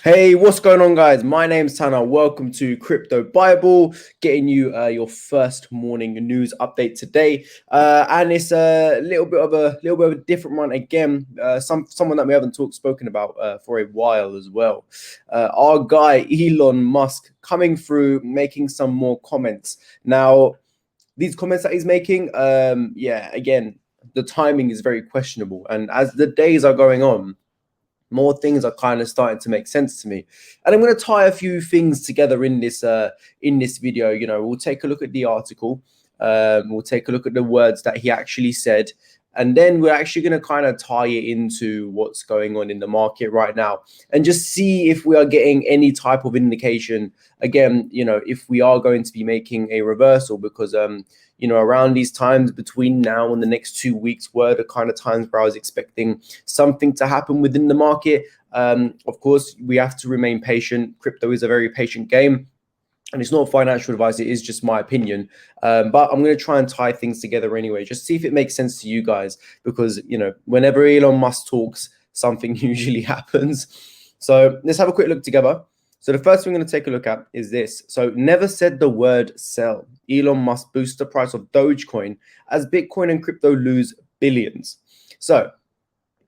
Hey, what's going on, guys? My name's Tanner. Welcome to Crypto Bible, getting you your first morning news update today, and it's a little bit of a different one again. Someone that we haven't spoken about for a while as well. Our guy Elon Musk coming through, making some more comments. Now, these comments that he's making, again, the timing is very questionable, and as the days are going on, more things are kind of starting to make sense to me, and I'm going to tie a few things together in this video. We'll take a look at the article, we'll take a look at the words that he actually said, and then we're actually going to kind of tie it into what's going on in the market right now, and just see if we are getting any type of indication again, if we are going to be making a reversal, because around these times between now and the next 2 weeks were the kind of times where I was expecting something to happen within the market. Of course, we have to remain patient. Crypto is a very patient game, and it's not financial advice. It is just my opinion. But I'm going to try and tie things together anyway, just see if it makes sense to you guys, because, whenever Elon Musk talks, something usually happens. So let's have a quick look together. So the first thing we're going to take a look at is this. So never said the word sell. Elon Musk boosts the price of Dogecoin as Bitcoin and crypto lose billions. So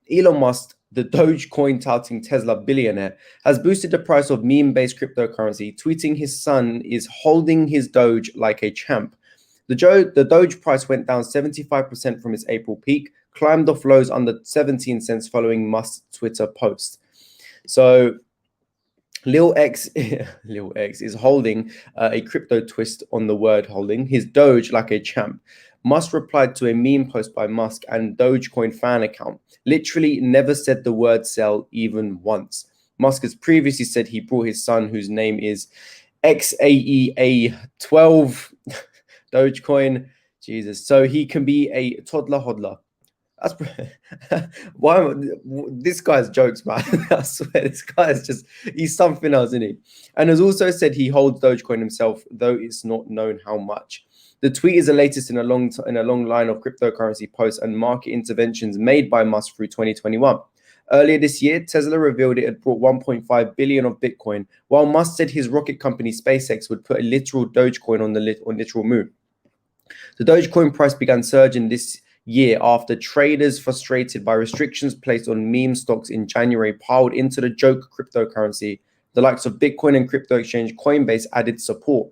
Elon Musk, the Dogecoin touting Tesla billionaire, has boosted the price of meme-based cryptocurrency, tweeting his son is holding his Doge like a champ. The Doge price went down 75% from its April peak, climbed off lows under 17 cents following Musk's Twitter post. So Lil X is holding a crypto twist on the word holding his Doge like a champ. Musk replied to a meme post by Musk and Dogecoin fan account. Literally never said the word sell even once. Musk has previously said he brought his son, whose name is XAEA12 Dogecoin, Jesus, so he can be a toddler hodler. That's why this guy's jokes, man. I swear, this guy is he's something else, isn't he? And has also said he holds Dogecoin himself, though it's not known how much. The tweet is the latest in a long line of cryptocurrency posts and market interventions made by Musk through 2021. Earlier this year, Tesla revealed it had brought 1.5 billion of Bitcoin, while Musk said his rocket company SpaceX would put a literal Dogecoin on literal moon. The Dogecoin price began surging this year after traders frustrated by restrictions placed on meme stocks in January piled into the joke cryptocurrency. The likes of Bitcoin and crypto exchange Coinbase added support.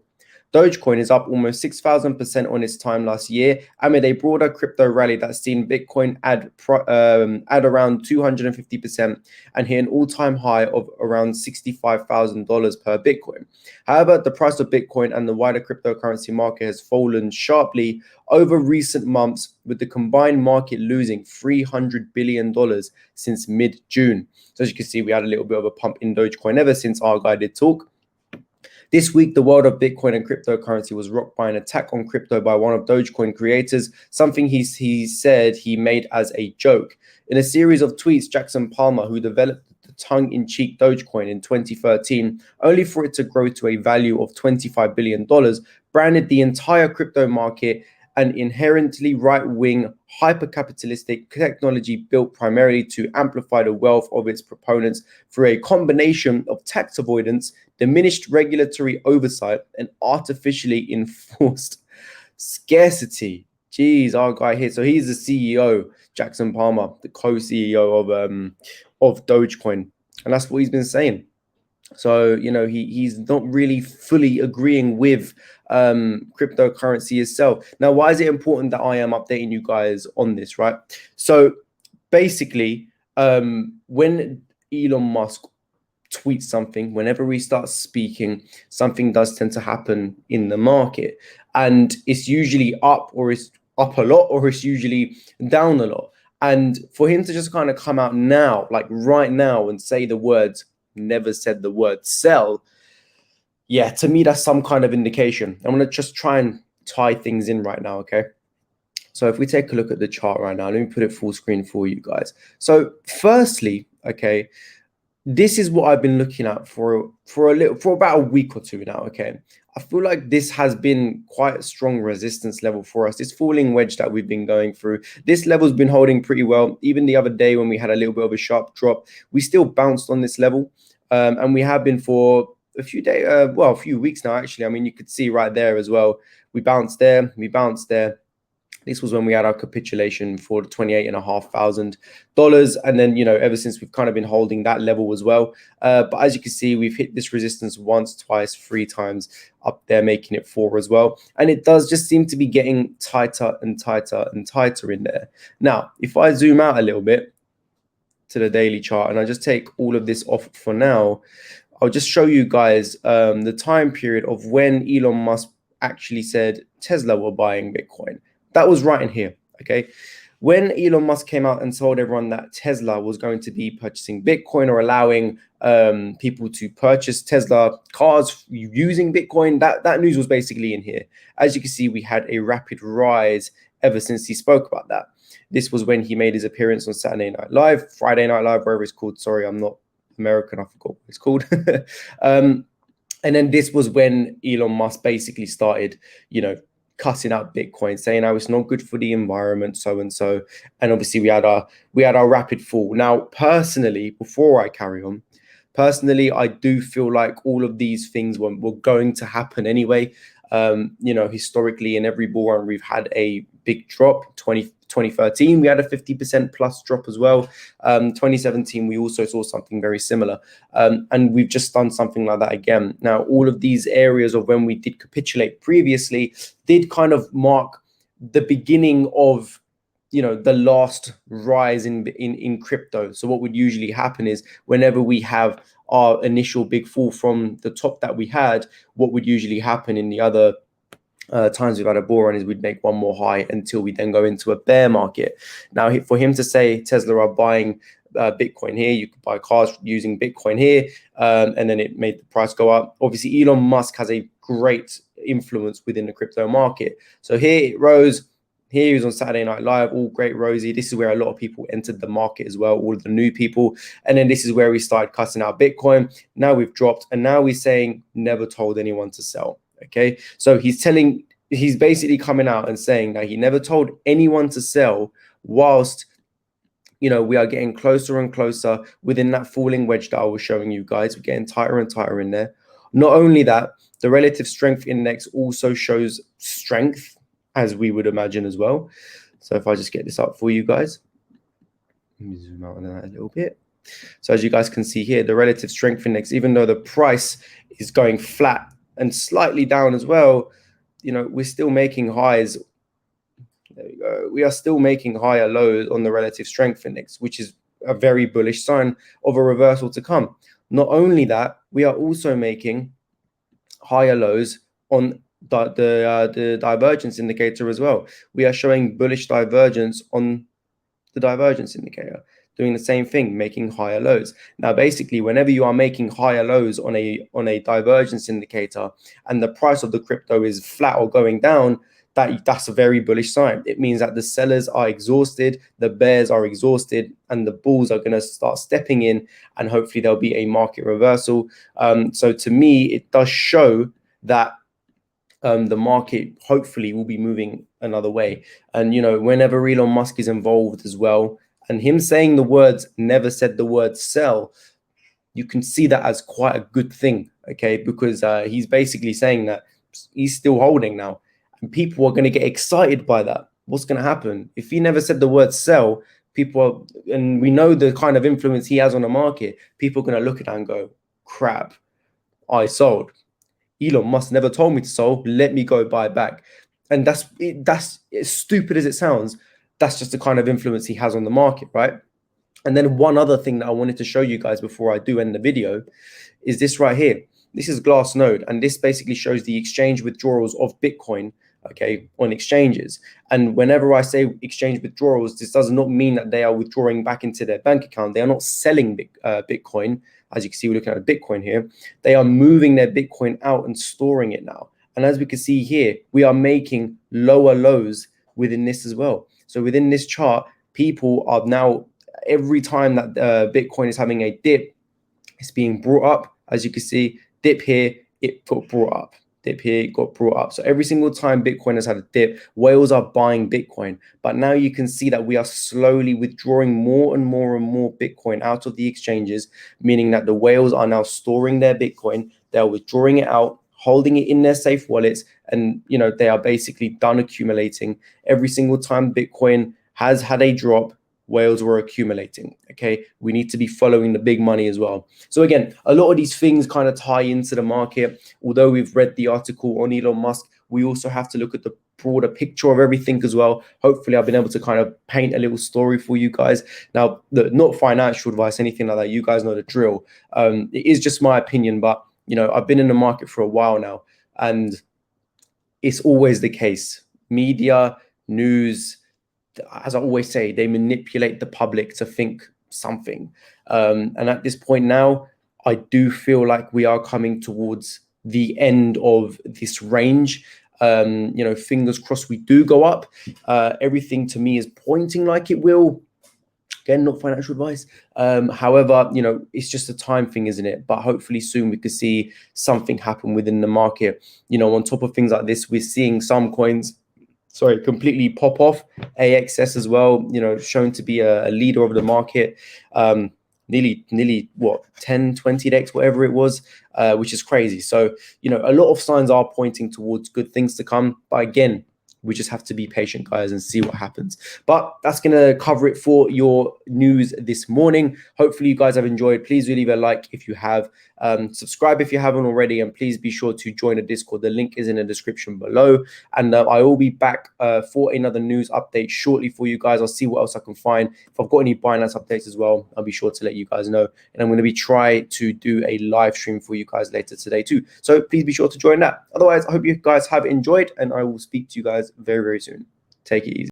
Dogecoin is up almost 6,000% on its time last year amid a broader crypto rally that's seen Bitcoin add around 250% and hit an all-time high of around $65,000 per Bitcoin. However, the price of Bitcoin and the wider cryptocurrency market has fallen sharply over recent months, with the combined market losing $300 billion since mid-June. So as you can see, we had a little bit of a pump in Dogecoin ever since our guy did talk. This week, the world of Bitcoin and cryptocurrency was rocked by an attack on crypto by one of Dogecoin creators, something he said he made as a joke. In a series of tweets, Jackson Palmer, who developed the tongue-in-cheek Dogecoin in 2013, only for it to grow to a value of $25 billion, branded the entire crypto market an inherently right-wing, hyper-capitalistic technology built primarily to amplify the wealth of its proponents through a combination of tax avoidance, diminished regulatory oversight, and artificially enforced scarcity. Jeez, our guy here. So he's the CEO, Jackson Palmer, the co-CEO of Dogecoin, and that's what he's been saying. So, he's not really fully agreeing with cryptocurrency itself. Now, why is it important that I am updating you guys on this, right? So basically, when Elon Musk tweets something, whenever he starts speaking, something does tend to happen in the market. And it's usually up, or it's up a lot, or it's usually down a lot. And for him to just kind of come out now, like right now, and say the words, never said the word sell, yeah, to me, that's some kind of indication. I'm going to just try and tie things in right now, okay? So if we take a look at the chart right now, let me put it full screen for you guys. So firstly, okay, this is what I've been looking at for about a week or two now, okay? I feel like this has been quite a strong resistance level for us. This falling wedge that we've been going through, this level's been holding pretty well. Even the other day when we had a little bit of a sharp drop, we still bounced on this level. and we have been for a few days, a few weeks now, actually. I mean, you could see right there as well. We bounced there, we bounced there. This was when we had our capitulation for the $28,500. And then, ever since we've kind of been holding that level as well. But as you can see, we've hit this resistance once, twice, 3 times up there, making it 4 as well. And it does just seem to be getting tighter and tighter and tighter in there. Now, if I zoom out a little bit to the daily chart and I just take all of this off for now, I'll just show you guys the time period of when Elon Musk actually said Tesla were buying Bitcoin. That was right in here, okay? When Elon Musk came out and told everyone that Tesla was going to be purchasing Bitcoin or allowing people to purchase Tesla cars using Bitcoin, that news was basically in here. As you can see, we had a rapid rise ever since he spoke about that. This was when he made his appearance on Saturday Night Live, Friday Night Live, wherever it's called. Sorry, I'm not American, I forgot what it's called. And then this was when Elon Musk basically started, cutting out Bitcoin, saying, "Oh, it's not good for the environment, so and so." And obviously, we had our rapid fall. Now, personally, before I carry on, I do feel like all of these things were going to happen anyway. Historically, in every bull run, we've had a big drop. 2013, we had a 50% plus drop as well. 2017, we also saw something very similar. And we've just done something like that again. Now, all of these areas of when we did capitulate previously did kind of mark the beginning of, the last rise in crypto. So what would usually happen is whenever we have our initial big fall from the top that we had, what would usually happen in the other times we've had a bull run is we'd make one more high until we then go into a bear market. Now, for him to say Tesla are buying Bitcoin here, you could buy cars using Bitcoin here, and then it made the price go up. Obviously, Elon Musk has a great influence within the crypto market. So here it rose. Here he was on Saturday Night Live, all great rosy. This is where a lot of people entered the market as well, all of the new people. And then this is where we started cutting out Bitcoin. Now we've dropped, and now we're saying never told anyone to sell. Okay, so he's basically coming out and saying that he never told anyone to sell, whilst we are getting closer and closer within that falling wedge that I was showing you guys. We're getting tighter and tighter in there. Not only that, the relative strength index also shows strength, as we would imagine as well. So if I just get this up for you guys, let me zoom out on that a little bit. So as you guys can see here, the relative strength index, even though the price is going flat and slightly down as well, we're still making highs. There we go. We are still making higher lows on the relative strength index, which is a very bullish sign of a reversal to come. Not only that, we are also making higher lows on the divergence indicator as well. We are showing bullish divergence on the divergence indicator, doing the same thing, making higher lows. Now, basically, whenever you are making higher lows on a divergence indicator and the price of the crypto is flat or going down, that's a very bullish sign. It means that the sellers are exhausted, the bears are exhausted, and the bulls are going to start stepping in, and hopefully there'll be a market reversal. So to me, it does show that the market hopefully will be moving another way. And, whenever Elon Musk is involved as well, and him saying the words, never said the word sell, you can see that as quite a good thing, okay? Because he's basically saying that he's still holding now. And people are going to get excited by that. What's going to happen? If he never said the word sell, and we know the kind of influence he has on the market, people are going to look at that and go, crap, I sold. Elon Musk never told me to sell. Let me go buy back. And that's as stupid as it sounds. That's just the kind of influence he has on the market, right? And then one other thing that I wanted to show you guys before I do end the video is this right here. This is Glassnode, and this basically shows the exchange withdrawals of Bitcoin, okay, on exchanges. And whenever I say exchange withdrawals, this does not mean that they are withdrawing back into their bank account. They are not selling Bitcoin. As you can see, we're looking at Bitcoin here. They are moving their Bitcoin out and storing it now. And as we can see here, we are making lower lows within this as well. So within this chart, people are now, every time that Bitcoin is having a dip, it's being brought up. As you can see, dip here, it got brought up. dip here, got brought up. So every single time Bitcoin has had a dip, whales are buying Bitcoin. But now you can see that we are slowly withdrawing more and more and more Bitcoin out of the exchanges, meaning that the whales are now storing their Bitcoin. They're withdrawing it out, holding it in their safe wallets, and they are basically done accumulating. Every single time Bitcoin has had a drop, whales were accumulating. Okay, we need to be following the big money as well. So again, a lot of these things kind of tie into the market. Although we've read the article on Elon Musk, we also have to look at the broader picture of everything as well. Hopefully I've been able to kind of paint a little story for you guys. Now, not financial advice, anything like that. You guys know the drill. It is just my opinion, but I've been in the market for a while now, and it's always the case. Media, news, as I always say, they manipulate the public to think something. And at this point now, I do feel like we are coming towards the end of this range. Fingers crossed we do go up. Everything to me is pointing like it will. Again, not financial advice. However, it's just a time thing, isn't it? But hopefully soon we could see something happen within the market. On top of things like this, we're seeing some coins completely pop off. AXS as well, shown to be a leader of the market, nearly what, 10, 20x, whatever it was, which is crazy. So, a lot of signs are pointing towards good things to come. But again, we just have to be patient, guys, and see what happens. But that's going to cover it for your news this morning. Hopefully you guys have enjoyed. Please do leave a like if you have. Subscribe if you haven't already, and please be sure to join the Discord. The link is in the description below, and I will be back for another news update shortly for you guys. I'll see what else I can find. If I've got any Binance updates as well, I'll be sure to let you guys know, and I'm going to be trying to do a live stream for you guys later today too, so please be sure to join that. Otherwise, I hope you guys have enjoyed, and I will speak to you guys very, very soon. Take it easy.